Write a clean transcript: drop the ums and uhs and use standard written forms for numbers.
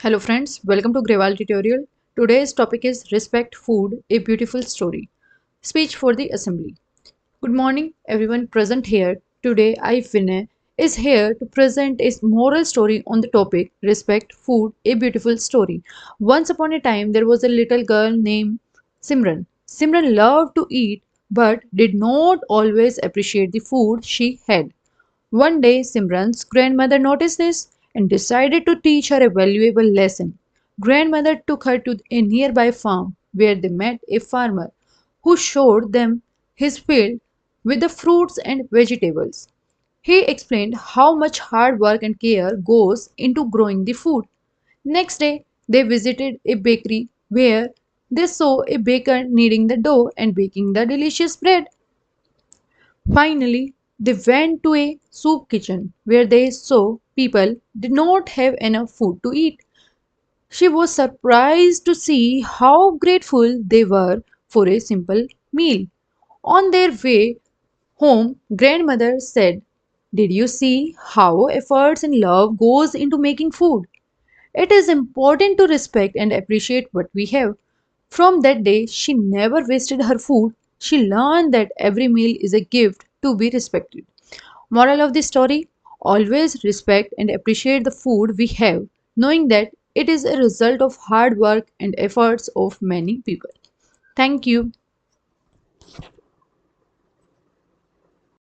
Hello friends, welcome to Grewal tutorial. Today's topic is Respect Food, a Beautiful Story. Speech for the Assembly. Good morning everyone present here. Today I, Vinay, is here to present a moral story on the topic Respect Food, a Beautiful Story. Once upon a time there was a little girl named Simran. Simran loved to eat but did not always appreciate the food she had. One day, Simran's grandmother noticed this and decided to teach her a valuable lesson. Grandmother took her to a nearby farm where they met a farmer who showed them his field with the fruits and vegetables. He explained how much hard work and care goes into growing the food. Next day, they visited a bakery where they saw a baker kneading the dough and baking the delicious bread. Finally, they went to a soup kitchen where they saw people did not have enough food to eat. She was surprised to see how grateful they were for a simple meal. On their way home, grandmother said, "Did you see how efforts and love goes into making food? It is important to respect and appreciate what we have." From that day, she never wasted her food. She learned that every meal is a gift to be respected. Moral of the story: always respect and appreciate the food we have, knowing that it is a result of hard work and efforts of many people. Thank you.